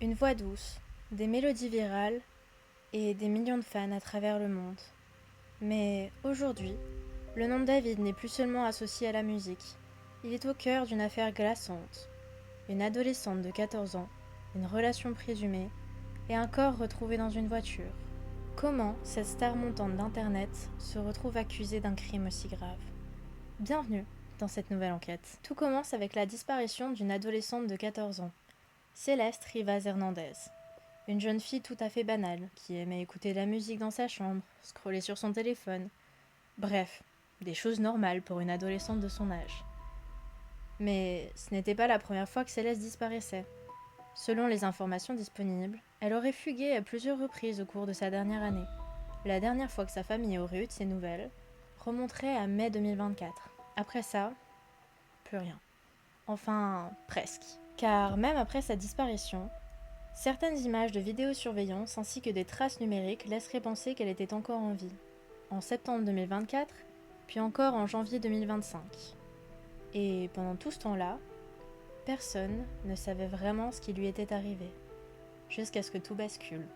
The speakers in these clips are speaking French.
Une voix douce, des mélodies virales et des millions de fans à travers le monde. Mais aujourd'hui, le nom de David n'est plus seulement associé à la musique. Il est au cœur d'une affaire glaçante. Une adolescente de 14 ans, une relation présumée et un corps retrouvé dans une voiture. Comment cette star montante d'Internet se retrouve accusée d'un crime aussi grave? Bienvenue dans cette nouvelle enquête. Tout commence avec la disparition d'une adolescente de 14 ans, Céleste Rivas Hernandez. Une jeune fille tout à fait banale, qui aimait écouter de la musique dans sa chambre, scroller sur son téléphone. Bref, des choses normales pour une adolescente de son âge. Mais ce n'était pas la première fois que Céleste disparaissait. Selon les informations disponibles, elle aurait fugué à plusieurs reprises au cours de sa dernière année. La dernière fois que sa famille aurait eu de ses nouvelles remonterait à mai 2024. Après ça, plus rien. Enfin, presque. Car même après sa disparition, certaines images de vidéosurveillance ainsi que des traces numériques laisseraient penser qu'elle était encore en vie. En septembre 2024, puis encore en janvier 2025. Et pendant tout ce temps-là, personne ne savait vraiment ce qui lui était arrivé. Jusqu'à ce que tout bascule.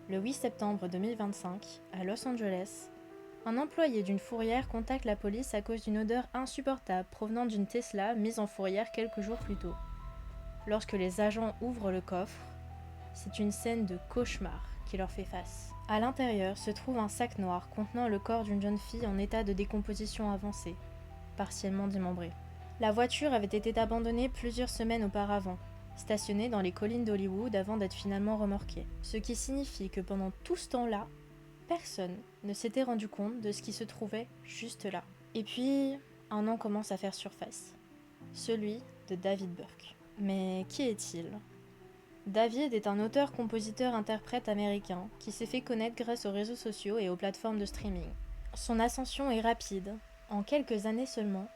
Le 8 septembre 2025, à Los Angeles, un employé d'une fourrière contacte la police à cause d'une odeur insupportable provenant d'une Tesla mise en fourrière quelques jours plus tôt. Lorsque les agents ouvrent le coffre, c'est une scène de cauchemar qui leur fait face. À l'intérieur se trouve un sac noir contenant le corps d'une jeune fille en état de décomposition avancée, partiellement démembrée. La voiture avait été abandonnée plusieurs semaines auparavant, stationnée dans les collines d'Hollywood avant d'être finalement remorquée. Ce qui signifie que pendant tout ce temps-là, personne ne s'était rendu compte de ce qui se trouvait juste là. Et puis, un nom commence à faire surface. Celui de David Burke. Mais qui est-il ? David est un auteur-compositeur-interprète américain qui s'est fait connaître grâce aux réseaux sociaux et aux plateformes de streaming. Son ascension est rapide. En quelques années seulement,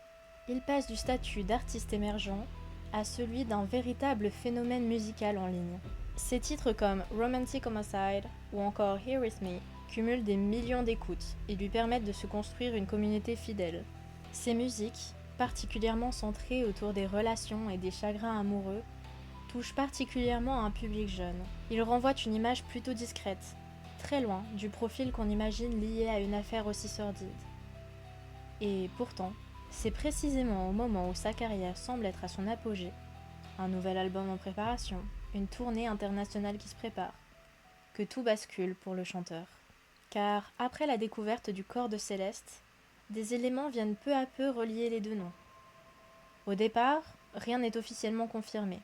il passe du statut d'artiste émergent à celui d'un véritable phénomène musical en ligne. Ses titres comme Romantic Homicide ou encore Here With Me cumulent des millions d'écoutes et lui permettent de se construire une communauté fidèle. Ses musiques, particulièrement centrées autour des relations et des chagrins amoureux, touchent particulièrement un public jeune. Il renvoie une image plutôt discrète, très loin du profil qu'on imagine lié à une affaire aussi sordide. Et pourtant, c'est précisément au moment où sa carrière semble être à son apogée, un nouvel album en préparation, une tournée internationale qui se prépare, que tout bascule pour le chanteur. Car après la découverte du corps de Céleste, des éléments viennent peu à peu relier les deux noms. Au départ, rien n'est officiellement confirmé.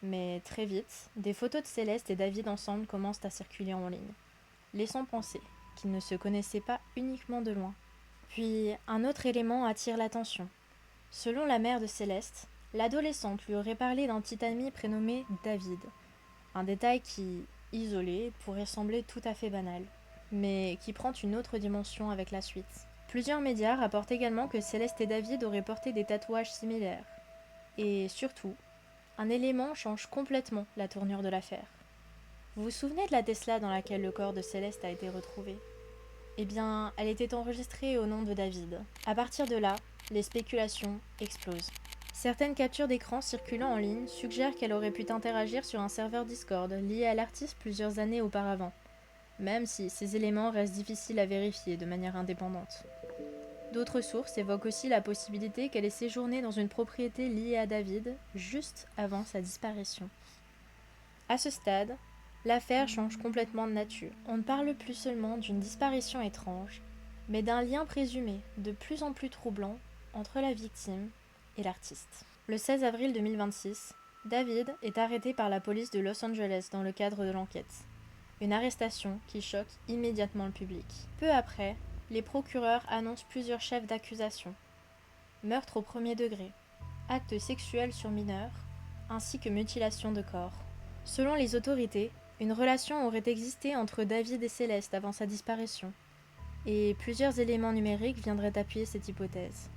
Mais très vite, des photos de Céleste et David ensemble commencent à circuler en ligne, laissant penser qu'ils ne se connaissaient pas uniquement de loin. Puis, un autre élément attire l'attention. Selon la mère de Céleste, l'adolescente lui aurait parlé d'un petit ami prénommé David. Un détail qui, isolé, pourrait sembler tout à fait banal, mais qui prend une autre dimension avec la suite. Plusieurs médias rapportent également que Céleste et David auraient porté des tatouages similaires. Et surtout, un élément change complètement la tournure de l'affaire. Vous vous souvenez de la Tesla dans laquelle le corps de Céleste a été retrouvé ? Eh bien, elle était enregistrée au nom de David. À partir de là, les spéculations explosent. Certaines captures d'écran circulant en ligne suggèrent qu'elle aurait pu interagir sur un serveur Discord lié à l'artiste plusieurs années auparavant, même si ces éléments restent difficiles à vérifier de manière indépendante. D'autres sources évoquent aussi la possibilité qu'elle ait séjourné dans une propriété liée à David juste avant sa disparition. À ce stade, l'affaire change complètement de nature. On ne parle plus seulement d'une disparition étrange, mais d'un lien présumé de plus en plus troublant entre la victime et l'artiste. Le 16 avril 2026, David est arrêté par la police de Los Angeles dans le cadre de l'enquête. Une arrestation qui choque immédiatement le public. Peu après, les procureurs annoncent plusieurs chefs d'accusation. Meurtre au premier degré, actes sexuels sur mineurs, ainsi que mutilation de corps. Selon les autorités, une relation aurait existé entre David et Céleste avant sa disparition, et plusieurs éléments numériques viendraient appuyer cette hypothèse.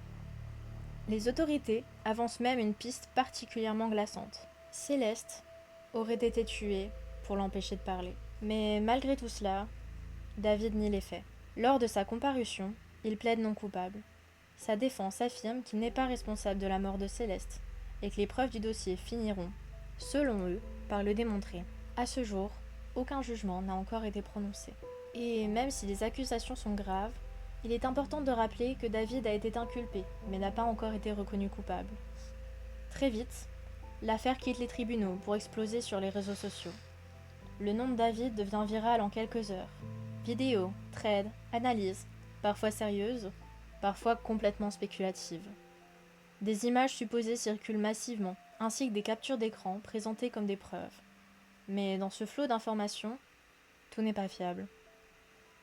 Les autorités avancent même une piste particulièrement glaçante. Céleste aurait été tuée pour l'empêcher de parler. Mais malgré tout cela, David nie les faits. Lors de sa comparution, il plaide non coupable. Sa défense affirme qu'il n'est pas responsable de la mort de Céleste et que les preuves du dossier finiront, selon eux, par le démontrer. À ce jour, aucun jugement n'a encore été prononcé. Et même si les accusations sont graves, il est important de rappeler que David a été inculpé, mais n'a pas encore été reconnu coupable. Très vite, l'affaire quitte les tribunaux pour exploser sur les réseaux sociaux. Le nom de David devient viral en quelques heures. Vidéos, threads, analyses, parfois sérieuses, parfois complètement spéculatives. Des images supposées circulent massivement, ainsi que des captures d'écran présentées comme des preuves. Mais dans ce flot d'informations, tout n'est pas fiable.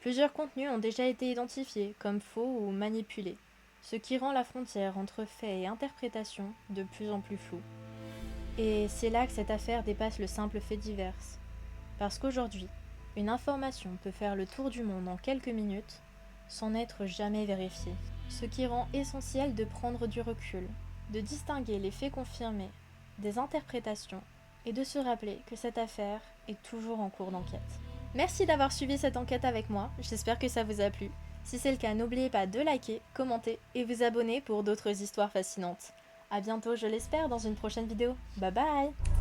Plusieurs contenus ont déjà été identifiés comme faux ou manipulés, ce qui rend la frontière entre faits et interprétation de plus en plus floue. Et c'est là que cette affaire dépasse le simple fait divers. Parce qu'aujourd'hui, une information peut faire le tour du monde en quelques minutes sans n'être jamais vérifiée. Ce qui rend essentiel de prendre du recul, de distinguer les faits confirmés des interprétations et de se rappeler que cette affaire est toujours en cours d'enquête. Merci d'avoir suivi cette enquête avec moi, j'espère que ça vous a plu. Si c'est le cas, n'oubliez pas de liker, commenter et vous abonner pour d'autres histoires fascinantes. A bientôt, je l'espère, dans une prochaine vidéo. Bye bye!